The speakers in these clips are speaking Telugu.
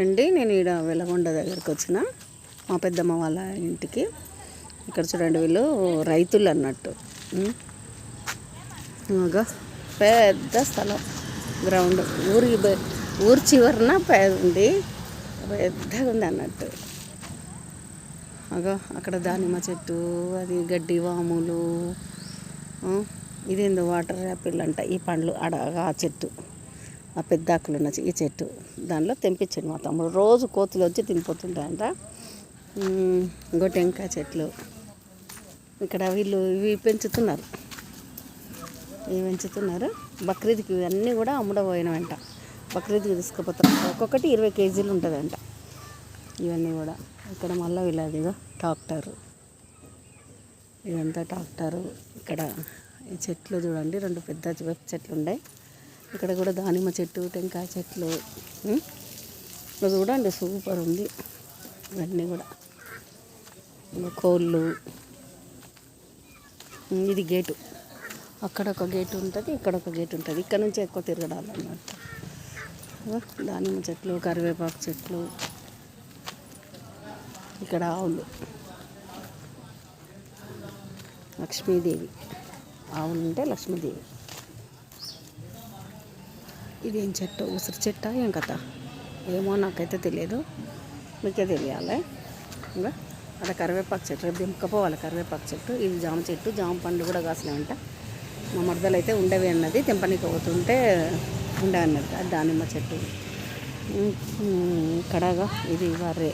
అండి, నేను ఈడ వెలగొండ దగ్గరికి వచ్చిన మా పెద్దమ్మ వాళ్ళ ఇంటికి. ఇక్కడ చూడండి, వీళ్ళు రైతులు అన్నట్టు. పెద్ద స్థలం, గ్రౌండ్, ఊరి చివరన ఉంది, పెద్దగా ఉంది అన్నట్టు. అక్కడ దానిమ్మ చెట్టు, అది గడ్డి వాములు, ఇదేందో వాటర్ యాపిల్ అంట, ఈ పండ్లు ఆ చెట్టు, ఆ పెద్ద ఆకులు ఉన్న ఈ చెట్టు, దానిలో తెంపించండి మా తమ్ముడు. రోజు కోతులు వచ్చి తినిపోతుంటాయంట. ఇంకో టెంకాయ చెట్లు, ఇక్కడ వీళ్ళు ఇవి పెంచుతున్నారు. బక్రీద్కి ఇవన్నీ కూడా అమ్ముడపోయినవంట. బక్రీద్కి తీసుకుపోతారు. ఒక్కొక్కటి 20 కేజీలు ఉంటుందంట ఇవన్నీ కూడా. ఇక్కడ మళ్ళీ వీళ్ళదిగా ట్రాక్టరు, ఇదంతా ట్రాక్టరు. ఇక్కడ ఈ చెట్లు చూడండి, 2 పెద్ద వేప చెట్లు ఉన్నాయి. ఇక్కడ కూడా దానిమ్మ చెట్టు, టెంకాయ చెట్లు చూడండి, సూపర్ ఉంది. ఇవన్నీ కూడా కోళ్ళు. ఇది గేటు, అక్కడ ఒక గేటు ఉంటుంది, ఇక్కడ ఒక గేటు ఉంటుంది. ఇక్కడ నుంచి ఎక్కువ తిరగడాలన్నట్టు. దానిమ్మ చెట్లు, కరివేపాకు చెట్లు, ఇక్కడ ఆవులు, లక్ష్మీదేవి ఆవులు ఉంటే లక్ష్మీదేవి. ఇదేం చెట్టు, ఉసిరి చెట్ట ఏం కథ ఏమో నాకైతే తెలియదు, మీకే తెలియాలి. ఇంకా అక్కడ కరివేపాకు చెట్టు, రేపు దింపకపోవాలి కరివేపాకు చెట్టు. ఇది జామ చెట్టు, జామ పండ్లు కూడా కాసినాయంట. మా మరదలు అయితే ఉండవి అన్నది, తెంపనికి పోతుంటే ఉండే అన్నది. అది దానిమ్మ చెట్టు. ఇక్కడగా ఇది వర్రే,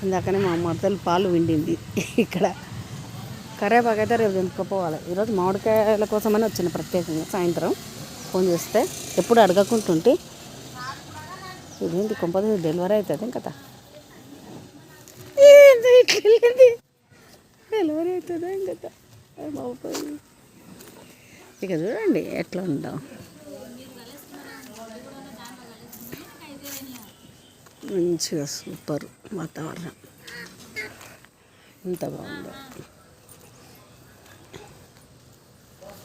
ఇందాకనే మా మరదలు పాలు విండింది. ఇక్కడ కరివేపాకు అయితే రేపు దింపకపోవాలి. ఈరోజు మామిడికాయల కోసమని వచ్చిన ప్రత్యేకంగా. సాయంత్రం ఫోన్ చేస్తే ఎప్పుడు అడగకుంటుంటే, ఇదేంటి కొంపది డెలివరీ అవుతుంది కదా, డెలివరీ అవుతుందా ఇంకా బాగుపోయి. ఇక చూడండి ఎట్లా ఉందో, మంచిగా సూపర్ వాతావరణం, ఎంత బాగుందో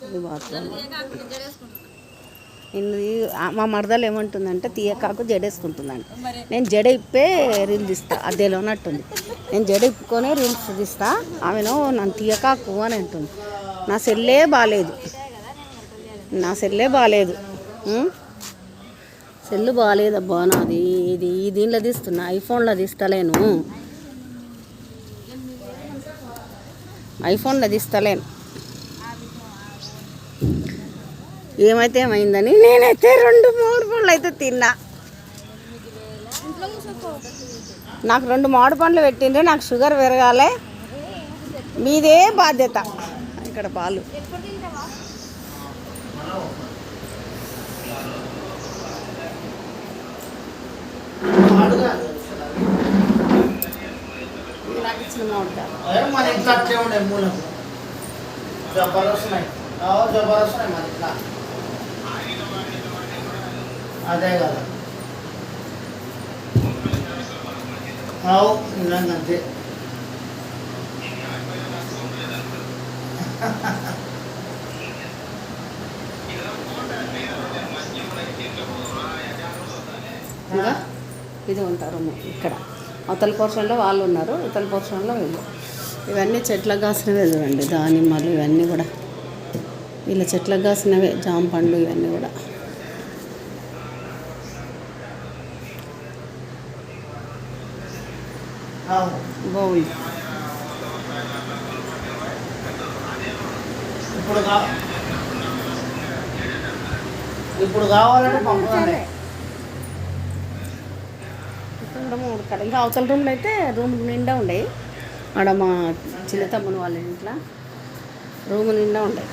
ఇది వాతావరణం. మా మరదలు ఏమంటుందంటే, తీయకాకు జడేసుకుంటుందంట. నేను జడ ఇప్పే రీల్ తీస్తా, అదేలో ఉన్నట్టుంది. నేను జడ ఇప్పుకొనే రీల్స్ తీస్తా, ఆమెను నన్ను తీయకాకు అని అంటుంది. నా సెల్లే బాగాలేదు, సెల్లు బాగాలేదబ్బా నాది. ఇది దీనిలో తీస్తున్నా, ఐఫోన్లో తీస్తలేను, ఏమైతే ఏమైందని నేనైతే 2-3 పండ్లు అయితే తిన్నా. నాకు 2 మామిడి పండ్లు పెట్టిండ్రు, నాకు షుగర్ పెరగాలి, మీదే బాధ్యత. ఇక్కడ పాలు, నాకు ఇచ్చిన మామిడికాయలు అదే కదా అంతే. ఇంకా ఇది ఉంటారు ఇక్కడ. అవతల పోర్షన్లో వాళ్ళు ఉన్నారు, ఇతల పోర్షన్లో వీళ్ళు. ఇవన్నీ చెట్లకు కాసినవే చూడండి, దానిమ్మలు ఇవన్నీ కూడా వీళ్ళ చెట్లకు కాసినవే. జామ పండ్లు ఇవన్నీ కూడా బాగుంది. ఇప్పుడు కావాలంటే పంపుతానే. ఇంకా అవతల రూమ్లో అయితే రూమ్ నిండా ఉండేవి. ఆడ మా చిన్న తమ్ముని వాళ్ళ ఇంట్లో రూమ్ నిండా ఉండే.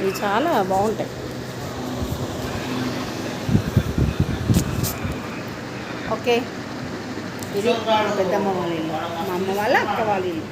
ఇవి చాలా బాగుంటాయి. ఓకే, ఇది పెద్దమ్మ వాళ్ళ ఇల్లు, మా అమ్మ వాళ్ళ అక్క వాళ్ళ ఇల్లు.